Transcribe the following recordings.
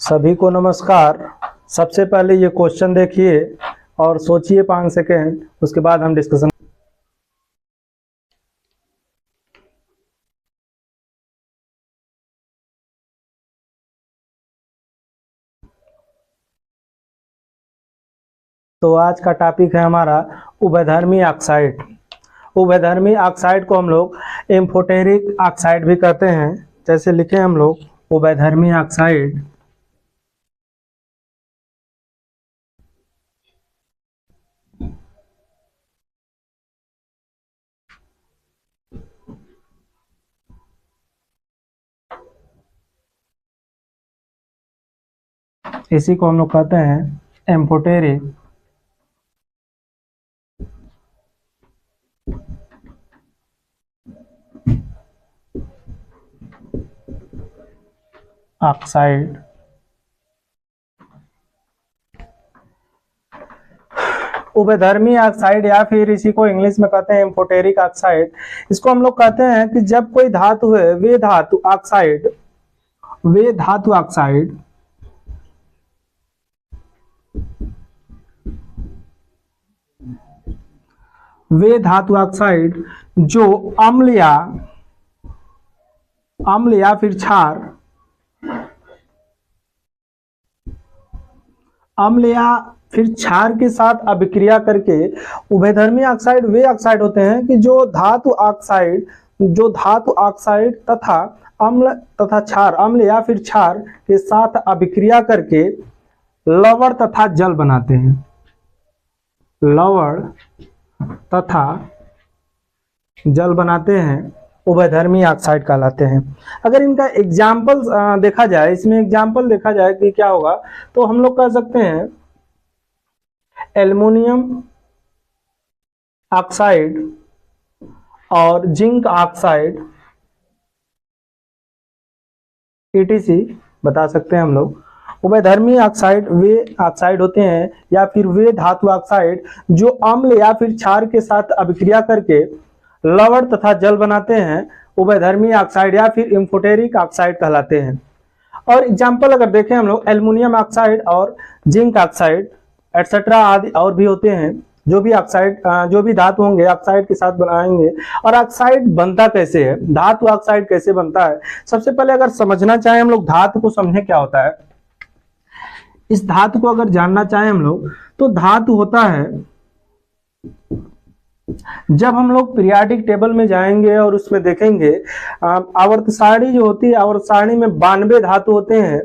सभी को नमस्कार। सबसे पहले ये क्वेश्चन देखिए और सोचिए 5 सेकेंड, उसके बाद हम डिस्कशन। तो आज का टॉपिक है हमारा उभयधर्मी ऑक्साइड। उभयधर्मी ऑक्साइड को हम लोग एम्फोटेरिक ऑक्साइड भी कहते हैं। जैसे लिखे हम लोग उभयधर्मी ऑक्साइड, इसी को हम लोग कहते हैं एम्फोटेरिक ऑक्साइड। उभयधर्मी ऑक्साइड या फिर इसी को इंग्लिश में कहते हैं एम्फोटेरिक ऑक्साइड। इसको हम लोग कहते हैं कि जब कोई धातु है वे धातु ऑक्साइड जो अम्ल या फिर क्षार, अम्ल या फिर क्षार के साथ अभिक्रिया करके उभयधर्मी ऑक्साइड वे ऑक्साइड होते हैं कि जो धातु ऑक्साइड तथा अम्ल तथा क्षार, अम्ल या फिर क्षार के साथ अभिक्रिया करके लवण तथा जल बनाते हैं। लवण तथा जल बनाते हैं, उभयधर्मी ऑक्साइड कहलाते हैं। अगर इनका एग्जाम्पल देखा जाए, इसमें एग्जाम्पल देखा जाए कि क्या होगा, तो हम लोग कह सकते हैं एल्युमिनियम ऑक्साइड और जिंक ऑक्साइड ETC बता सकते हैं हम लोग। उभयधर्मी ऑक्साइड वे ऑक्साइड होते हैं या फिर वे धातु ऑक्साइड जो अम्ल या फिर क्षार के साथ अभिक्रिया करके लवण तथा जल बनाते हैं, उभयधर्मी ऑक्साइड या फिर एम्फोटेरिक ऑक्साइड कहलाते हैं। और एग्जाम्पल अगर देखें हम लोग, एल्युमिनियम ऑक्साइड और जिंक ऑक्साइड एटसेट्रा आदि और भी होते हैं। जो भी ऑक्साइड, जो भी धातु होंगे ऑक्साइड के साथ बनाएंगे। और ऑक्साइड बनता कैसे है, धातु ऑक्साइड कैसे बनता है, सबसे पहले अगर समझना चाहें हम लोग धातु को, समझें क्या होता है। इस धातु को अगर जानना चाहें हम लोग, तो धातु होता है, जब हम लोग पीरियाडिक टेबल में जाएंगे और उसमें देखेंगे आवर्त सारणी जो होती है, आवर्त सारणी में 92 धातु होते हैं,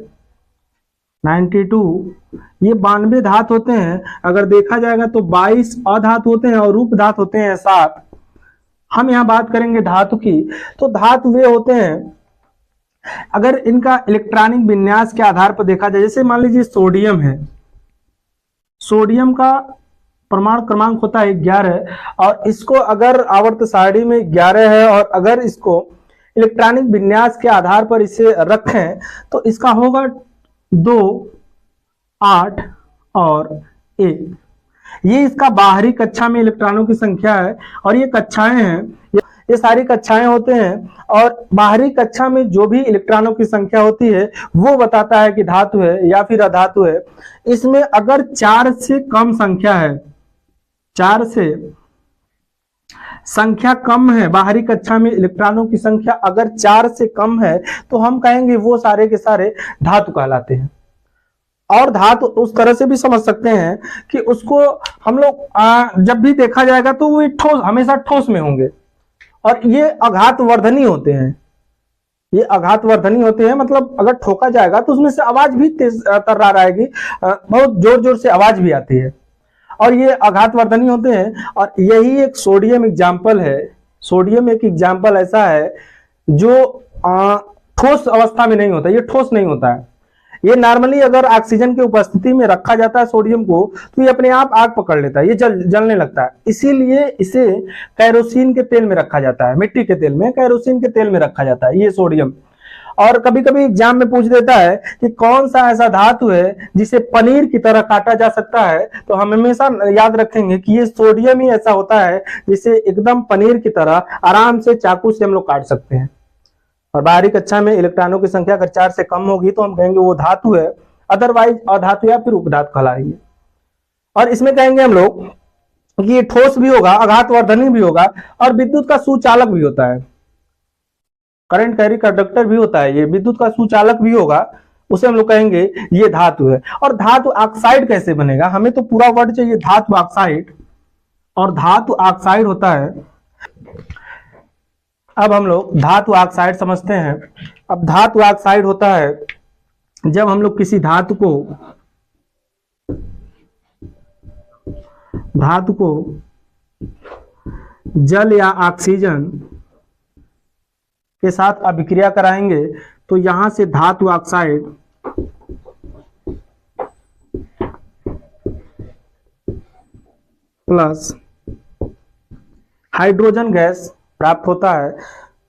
92 ये 92 धातु होते हैं। अगर देखा जाएगा तो 22 अधातु होते हैं और रूप धातु होते हैं 7। हम यहाँ बात करेंगे धातु की, तो धातु वे होते हैं अगर इनका इलेक्ट्रॉनिक विन्यास के आधार पर देखा जाए। जैसे मान लीजिए सोडियम है, सोडियम का परमाणु क्रमांक होता है 11 और इसको अगर आवर्त सारणी में 11 है और अगर इसको इलेक्ट्रॉनिक विन्यास के आधार पर इसे रखें तो इसका होगा 2, 8 और 1। ये इसका बाहरी कक्षा में इलेक्ट्रॉनों की संख्या है और ये कक्षाएं हैं, ये सारी कक्षाएं होते हैं। और बाहरी कक्षा में जो भी इलेक्ट्रॉनों की संख्या होती है वो बताता है कि धातु है या फिर अधातु है। इसमें अगर 4 से कम संख्या है, 4 से संख्या कम है, बाहरी कक्षा में इलेक्ट्रॉनों की संख्या अगर 4 से कम है तो हम कहेंगे वो सारे के सारे धातु कहलाते हैं। और धातु उस तरह से भी समझ सकते हैं कि उसको हम लोग जब भी देखा जाएगा तो वो ठोस, हमेशा ठोस में होंगे और ये आघातवर्धनी होते हैं। ये आघातवर्धनी होते हैं, मतलब अगर ठोका जाएगा तो उसमें से आवाज भी तेज तर्रार आएगी, बहुत जोर जोर से आवाज भी आती है और ये आघातवर्धनी होते हैं। और यही एक सोडियम एग्जाम्पल है। सोडियम एक एग्जाम्पल ऐसा है जो ठोस अवस्था में नहीं होता, ये ठोस नहीं होता है। ये नॉर्मली अगर ऑक्सीजन की उपस्थिति में रखा जाता है सोडियम को तो ये अपने आप आग पकड़ लेता है, ये जलने लगता है। इसीलिए इसे कैरोसिन के तेल में रखा जाता है, मिट्टी के तेल में, कैरोसिन के तेल में रखा जाता है ये सोडियम। और कभी कभी एग्जाम में पूछ देता है कि कौन सा ऐसा धातु है जिसे पनीर की तरह काटा जा सकता है, तो हम हमेशा याद रखेंगे कि ये सोडियम ही ऐसा होता है जिसे एकदम पनीर की तरह आराम से चाकू से हम लोग काट सकते हैं। और बाहरी कक्षा में इलेक्ट्रॉनों की संख्या अगर 4 से कम होगी तो हम कहेंगे वो धातु है, अदरवाइज अधातु या फिर उपधातु कहलाएगी। और इसमें कहेंगे हम लोग कि ये ठोस भी होगा, आघातवर्धनी भी होगा और विद्युत का सुचालक भी होता है, करंट कैरी कंडक्टर भी होता है, ये विद्युत का सुचालक भी होगा, उसे हम लोग कहेंगे ये धातु है। और धातु ऑक्साइड कैसे बनेगा, हमें तो पूरा वर्ड चाहिए धातु ऑक्साइड, और धातु ऑक्साइड होता है, अब हम लोग धातु ऑक्साइड समझते हैं। अब धातु ऑक्साइड होता है जब हम लोग किसी धातु को जल या ऑक्सीजन के साथ अभिक्रिया कराएंगे तो यहां से धातु ऑक्साइड प्लस हाइड्रोजन गैस प्राप्त होता है।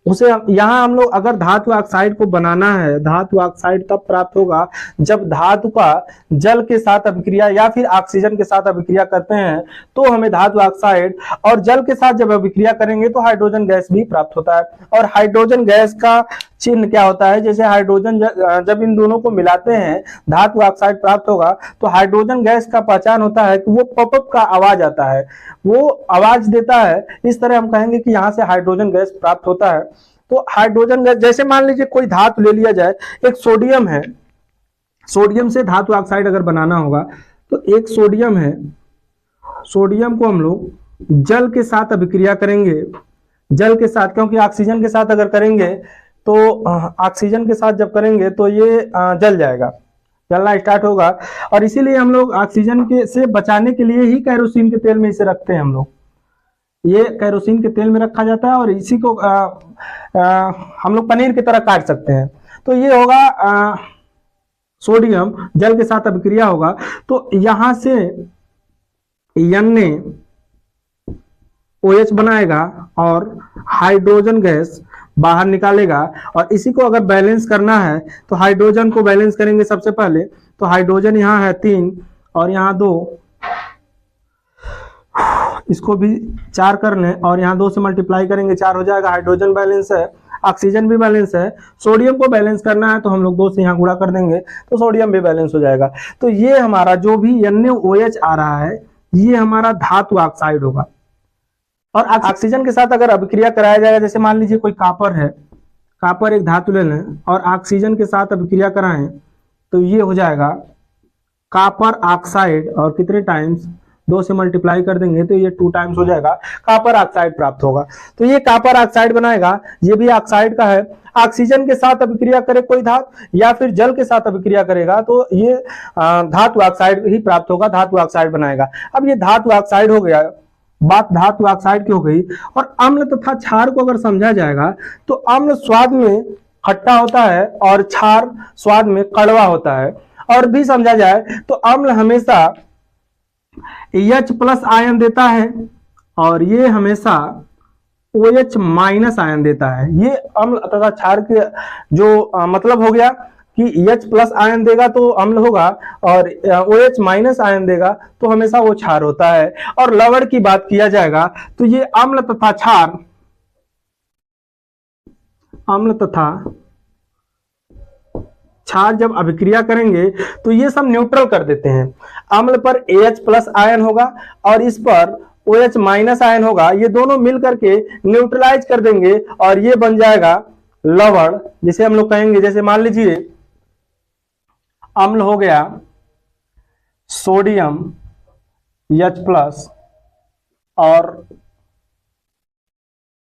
उसे यहां हम लोग अगर धातु ऑक्साइड को बनाना है, धातु ऑक्साइड तब प्राप्त होगा जब धातु का जल के साथ अभिक्रिया या फिर ऑक्सीजन के साथ अभिक्रिया करते हैं तो हमें धातु ऑक्साइड, और जल के साथ जब अभिक्रिया करेंगे तो हाइड्रोजन गैस भी प्राप्त होता है। और हाइड्रोजन गैस का चिन्ह क्या होता है, जैसे हाइड्रोजन जब इन दोनों को मिलाते हैं धातु ऑक्साइड प्राप्त होगा तो हाइड्रोजन गैस का पहचान होता है कि वो पॉपअप का आवाज आता है, वो आवाज देता है, इस तरह हम कहेंगे कि यहाँ से हाइड्रोजन गैस प्राप्त होता है। तो हाइड्रोजन गैस, जैसे मान लीजिए कोई धातु ले लिया जाए, एक सोडियम है, सोडियम से धातु ऑक्साइड अगर बनाना होगा तो एक सोडियम है, सोडियम को हम लोग जल के साथ अभिक्रिया करेंगे, जल के साथ, क्योंकि ऑक्सीजन के साथ अगर करेंगे तो ऑक्सीजन के साथ जब करेंगे तो ये जल जाएगा, जलना स्टार्ट होगा। और इसीलिए हम लोग ऑक्सीजन के से बचाने के लिए ही केरोसिन के तेल में इसे रखते हैं, हम लोग ये केरोसिन के तेल में रखा जाता है और इसी को हम लोग पनीर की तरह काट सकते हैं। तो ये होगा सोडियम जल के साथ अभिक्रिया होगा तो यहां से Na OH बनाएगा और हाइड्रोजन गैस बाहर निकालेगा। और इसी को अगर बैलेंस करना है तो हाइड्रोजन को बैलेंस करेंगे सबसे पहले, तो हाइड्रोजन यहाँ है 3 और यहाँ 2, इसको भी 4 कर लें और यहाँ 2 से मल्टीप्लाई करेंगे 4 हो जाएगा। हाइड्रोजन बैलेंस है, ऑक्सीजन भी बैलेंस है, सोडियम को बैलेंस करना है तो हम लोग 2 से यहाँ गुणा कर देंगे तो सोडियम भी बैलेंस हो जाएगा। तो ये हमारा जो भी NaOH आ रहा है ये हमारा धातु ऑक्साइड होगा। और ऑक्सीजन के साथ अगर अभिक्रिया कराया जाएगा, जैसे मान लीजिए कोई कॉपर है, कॉपर एक धातु ले लें और ऑक्सीजन के साथ अभिक्रिया कराएं तो ये हो जाएगा कॉपर ऑक्साइड, और कितने टाइम्स 2 से मल्टीप्लाई कर देंगे तो ये 2 टाइम्स हो जाएगा, कॉपर ऑक्साइड प्राप्त होगा। तो ये कॉपर ऑक्साइड बनाएगा, ये भी ऑक्साइड का है। ऑक्सीजन के साथ अभिक्रिया करे कोई धातु या फिर जल के साथ अभिक्रिया करेगा तो ये धातु ऑक्साइड ही प्राप्त होगा, धातु ऑक्साइड बनाएगा। अब ये धातु ऑक्साइड हो गया, बात धातु ऑक्साइड की हो गई। और अम्ल तथा क्षार को अगर समझा जाएगा तो अम्ल स्वाद में खट्टा होता है और क्षार स्वाद में कड़वा होता है। और भी समझा जाए तो अम्ल हमेशा H+ आयन देता है और ये हमेशा OH- आयन देता है। ये अम्ल तथा क्षार के जो मतलब हो गया कि H+ आयन देगा तो अम्ल होगा और OH- आयन देगा तो हमेशा वो क्षार होता है। और लवण की बात किया जाएगा तो ये अम्ल तथा क्षार, अम्ल तथा क्षार जब अभिक्रिया करेंगे तो ये सब न्यूट्रल कर देते हैं। अम्ल पर AH+ आयन होगा और इस पर OH- आयन होगा, ये दोनों मिल करके न्यूट्रलाइज कर देंगे और ये बन जाएगा लवण, जिसे हम लोग कहेंगे, जैसे मान लीजिए अम्ल हो गया सोडियम H+ और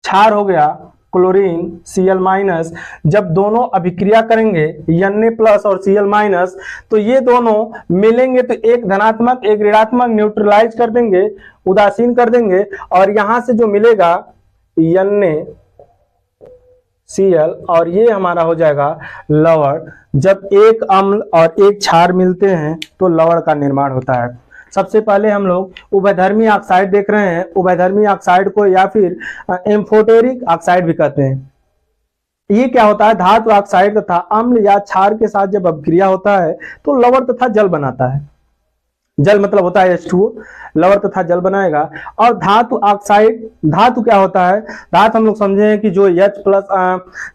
क्षार हो गया क्लोरीन Cl-। जब दोनों अभिक्रिया करेंगे Na+ और Cl- तो ये दोनों मिलेंगे तो एक धनात्मक एक ऋणात्मक न्यूट्रलाइज कर देंगे, उदासीन कर देंगे। और यहां से जो मिलेगा NaCl और ये हमारा हो जाएगा लवण। जब एक अम्ल और एक क्षार मिलते हैं तो लवण का निर्माण होता है। सबसे पहले हम लोग उभयधर्मी ऑक्साइड देख रहे हैं। उभयधर्मी ऑक्साइड को या फिर एम्फोटेरिक ऑक्साइड भी कहते हैं। ये क्या होता है, धातु ऑक्साइड तथा अम्ल या क्षार के साथ जब अभिक्रिया होता है तो लवण तथा जल बनाता है। जल मतलब होता है H2O, लवण तथा जल बनाएगा। और धातु ऑक्साइड, धातु क्या होता है? धातु हम लोग समझे हैं कि जो H प्लस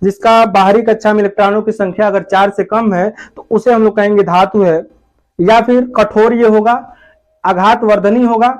जिसका बाहरी कक्षा में इलेक्ट्रॉनों की संख्या अगर 4 से कम है तो उसे हम लोग कहेंगे धातु है। या फिर कठोर ये होगा, आघात वर्धनी होगा,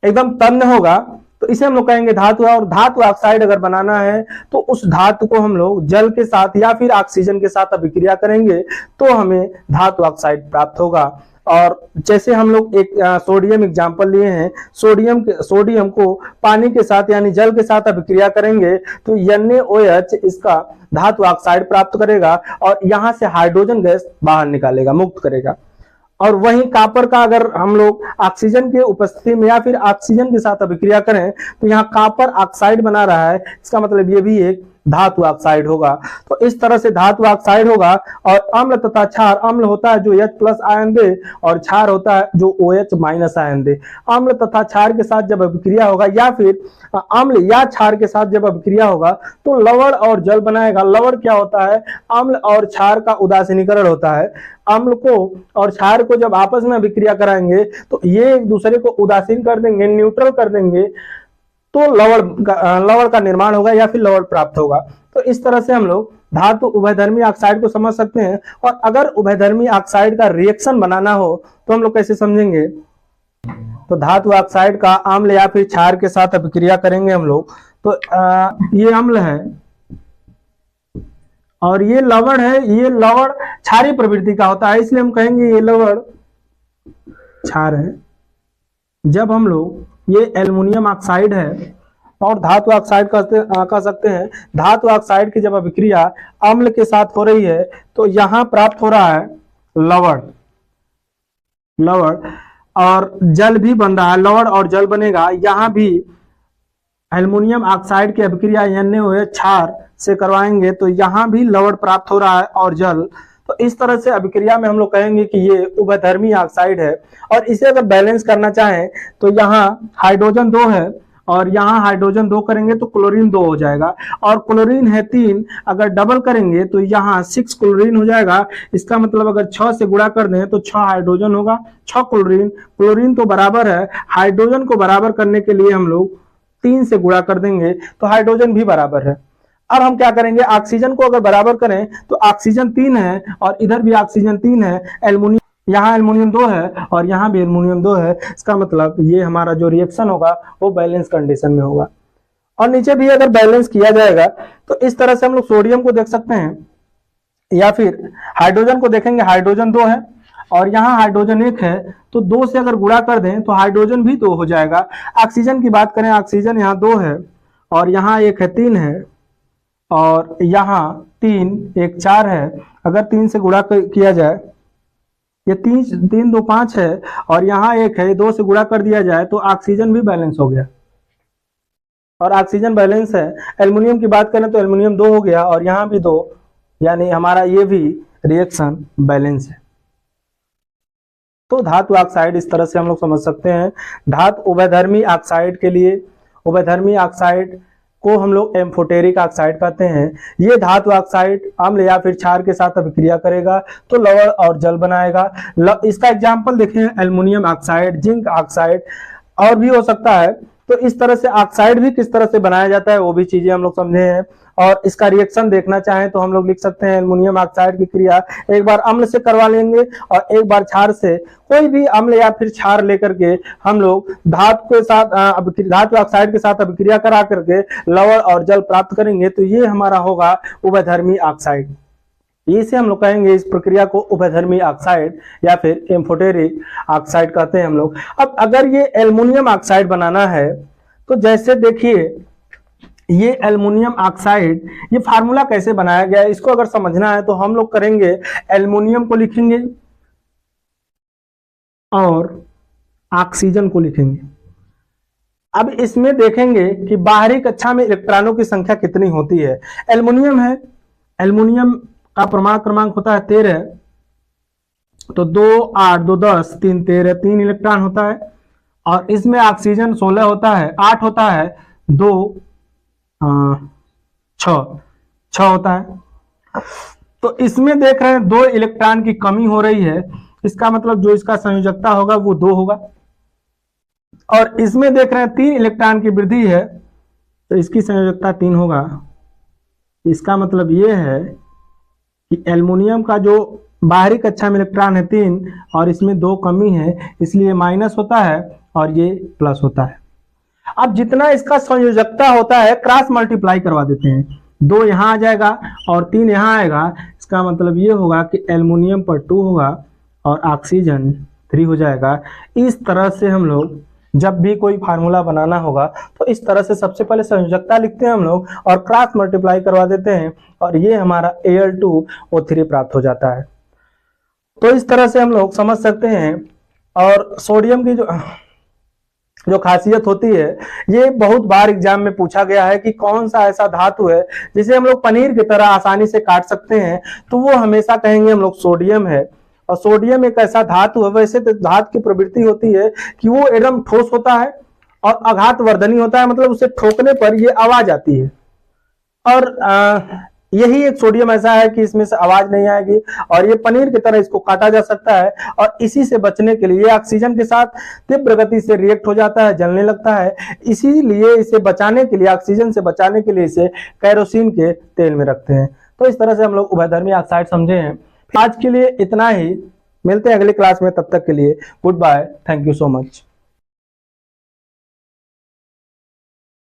एकदम तन्य होगा, तो इसे हम लोग कहेंगे धातु है। और धातु ऑक्साइड अगर बनाना है तो उस धातु को हम लोग जल के साथ या फिर ऑक्सीजन के साथ अभिक्रिया करेंगे तो हमें धातु ऑक्साइड प्राप्त होगा। और जैसे हम लोग एक सोडियम एग्जाम्पल लिए हैं, सोडियम को पानी के साथ यानी जल के साथ अभिक्रिया करेंगे तो NaOH इसका धातु ऑक्साइड प्राप्त करेगा और यहां से हाइड्रोजन गैस बाहर निकालेगा, मुक्त करेगा। और वहीं कॉपर का अगर हम लोग ऑक्सीजन के उपस्थिति में या फिर ऑक्सीजन के साथ अभिक्रिया करें तो यहाँ कॉपर ऑक्साइड बना रहा है, इसका मतलब ये भी एक धातु ऑक्साइड होगा। तो इस तरह से धातु ऑक्साइड होगा। और अम्ल तथा क्षार, अम्ल होता है जो H प्लस आयन दे और क्षार होता है जो OH माइनस आयन दे। अम्ल तथा क्षार के साथ जब अभिक्रिया होगा या फिर अम्ल या क्षार के साथ जब अभिक्रिया होगा तो लवण और जल बनाएगा। लवण क्या होता है? अम्ल और क्षार का उदासीनीकरण होता है। अम्ल को और क्षार को जब आपस में अभिक्रिया कराएंगे तो ये एक दूसरे को उदासीन कर देंगे, न्यूट्रल कर देंगे, तो लवण का निर्माण होगा या फिर लवण प्राप्त होगा। तो इस तरह से हम लोग धातु उभयधर्मी ऑक्साइड को समझ सकते हैं। और अगर उभयधर्मी ऑक्साइड का रिएक्शन बनाना हो तो हम लोग कैसे समझेंगे? तो धातु ऑक्साइड का अम्ल या फिर क्षार के साथ अभिक्रिया करेंगे हम लोग तो ये अम्ल है और ये लवण है। ये लवण क्षारीय प्रवृत्ति का होता है, इसलिए हम कहेंगे ये लवण क्षार है। जब हम लोग ये एल्युमिनियम ऑक्साइड है और धातु ऑक्साइड कह सकते हैं, धातु ऑक्साइड की जब अभिक्रिया अम्ल के साथ हो रही है तो यहां प्राप्त हो रहा है लवण और जल भी बन रहा है, लवण और जल बनेगा। यहां भी एल्युमिनियम ऑक्साइड की अभिक्रिया NaOH क्षार से करवाएंगे तो यहां भी लवण प्राप्त हो रहा है और जल। तो इस तरह से अभिक्रिया में हम लोग कहेंगे कि ये उभयधर्मी ऑक्साइड है। और इसे अगर बैलेंस करना चाहें तो यहाँ हाइड्रोजन 2 है और यहाँ हाइड्रोजन 2 करेंगे तो क्लोरीन 2 हो जाएगा। और क्लोरीन है 3, अगर डबल करेंगे तो यहाँ 6 क्लोरीन हो जाएगा। इसका मतलब अगर 6 से गुणा कर दें तो 6 हाइड्रोजन होगा, 6 क्लोरीन। क्लोरीन तो बराबर है, हाइड्रोजन को बराबर करने के लिए हम लोग 3 से गुणा कर देंगे तो हाइड्रोजन भी बराबर है। अब हम क्या करेंगे? ऑक्सीजन को अगर बराबर करें तो ऑक्सीजन 3 है और इधर भी ऑक्सीजन 3 है, एल्युमिनियम यहाँ एल्युमिनियम 2 है और यहाँ भी एल्युमिनियम 2 है। इसका मतलब ये हमारा जो रिएक्शन होगा वो बैलेंस कंडीशन में होगा। और नीचे भी अगर बैलेंस किया जाएगा तो इस तरह से हम लोग सोडियम को देख सकते हैं या फिर हाइड्रोजन को देखेंगे। हाइड्रोजन 2 है और यहाँ हाइड्रोजन 1 है तो 2 से अगर गुणा कर दें तो हाइड्रोजन भी 2 हो जाएगा। ऑक्सीजन की बात करें, ऑक्सीजन यहाँ 2 है और यहाँ 1 है, 3 है और यहाँ 3, 1 4 है। अगर 3 से गुणा किया जाए, ये 3 2 5 है और यहाँ 1 है, 2 से गुणा कर दिया जाए तो ऑक्सीजन भी बैलेंस हो गया और ऑक्सीजन बैलेंस है। एल्युमिनियम की बात करें तो एल्युमिनियम 2 हो गया और यहाँ भी 2, यानी हमारा ये भी रिएक्शन बैलेंस है। तो धातु ऑक्साइड इस तरह से हम लोग समझ सकते हैं। धातु उभयधर्मी ऑक्साइड के लिए, उभयधर्मी ऑक्साइड को हम लोग एम्फोटेरिक ऑक्साइड कहते हैं। ये धातु ऑक्साइड अम्ल या फिर क्षार के साथ अभिक्रिया करेगा तो लवण और जल बनाएगा। इसका एग्जाम्पल देखें, एल्युमिनियम ऑक्साइड, जिंक ऑक्साइड और भी हो सकता है। तो इस तरह से ऑक्साइड भी किस तरह से बनाया जाता है वो भी चीजें हम लोग समझे हैं। और इसका रिएक्शन देखना चाहें तो हम लोग लिख सकते हैं एल्युमिनियम ऑक्साइड की क्रिया एक बार अम्ल से करवा लेंगे और एक बार क्षार से। कोई भी अम्ल या फिर क्षार लेकर के हम लोग धातु के साथ धातु ऑक्साइड के साथ अभिक्रिया करा करके लवण और जल प्राप्त करेंगे तो ये हमारा होगा उभयधर्मी ऑक्साइड। इसे हम लोग कहेंगे, इस प्रक्रिया को उभयधर्मी ऑक्साइड या फिर एम्फोटेरिक ऑक्साइड कहते हैं हम लोग। अब अगर ये एल्युमिनियम ऑक्साइड बनाना है तो जैसे देखिए ये एल्युमिनियम ऑक्साइड, ये फार्मूला कैसे बनाया गया है इसको अगर समझना है तो हम लोग करेंगे, एल्युमिनियम को लिखेंगे और ऑक्सीजन को लिखेंगे। अब इसमें देखेंगे कि बाहरी कक्षा में इलेक्ट्रॉनों की संख्या कितनी होती है। एल्युमिनियम है, एल्युमिनियम का परमाणु क्रमांक होता है 13, तो 2 8 2 10 3 13, 3 इलेक्ट्रॉन होता है। और इसमें ऑक्सीजन 16 होता है, 8 होता है, 2 6 होता है। तो इसमें देख रहे हैं 2 इलेक्ट्रॉन की कमी हो रही है, इसका मतलब जो इसका संयोजकता होगा वो 2 होगा। और इसमें देख रहे हैं 3 इलेक्ट्रॉन की वृद्धि है, तो इसकी संयोजकता 3 होगा। इसका मतलब ये है कि एल्युमिनियम का जो बाहरी कक्षा में इलेक्ट्रॉन है 3 और इसमें 2 कमी है, इसलिए माइनस होता है और ये प्लस होता है। अब जितना इसका संयोजकता होता है क्रॉस मल्टीप्लाई करवा देते हैं, 2 यहाँ आ जाएगा और 3 यहाँ आएगा। इसका मतलब ये होगा कि एल्युमिनियम पर 2 होगा और ऑक्सीजन 3 हो जाएगा। इस तरह से हम लोग जब भी कोई फार्मूला बनाना होगा तो इस तरह से सबसे पहले संयोजकता लिखते हैं हम लोग और क्रॉस मल्टीप्लाई करवा देते हैं और ये हमारा Al2O3 प्राप्त हो जाता है। तो इस तरह से हम लोग समझ सकते हैं। और सोडियम की जो खासियत होती है, ये बहुत बार एग्जाम में पूछा गया है कि कौन सा ऐसा धातु है जिसे हम लोग पनीर की तरह आसानी से काट सकते हैं, तो वो हमेशा कहेंगे हम लोग सोडियम है। और सोडियम एक ऐसा धातु है, वैसे तो धातु की प्रवृत्ति होती है कि वो एकदम ठोस होता है और आघात वर्धनी होता है, मतलब उसे ठोकने पर ये आवाज आती है। और यही एक सोडियम ऐसा है कि इसमें से आवाज नहीं आएगी और ये पनीर की तरह इसको काटा जा सकता है। और इसी से बचने के लिए ऑक्सीजन के साथ तीव्र गति से रिएक्ट हो जाता है, जलने लगता है। इसीलिए इसे बचाने के लिए, ऑक्सीजन से बचाने के लिए इसे केरोसिन के तेल में रखते हैं। तो इस तरह से हम लोग उभयधर्मी ऑक्साइड समझे हैं। आज के लिए इतना ही, मिलते हैं अगली क्लास में, तब तक के लिए goodbye, thank you so much.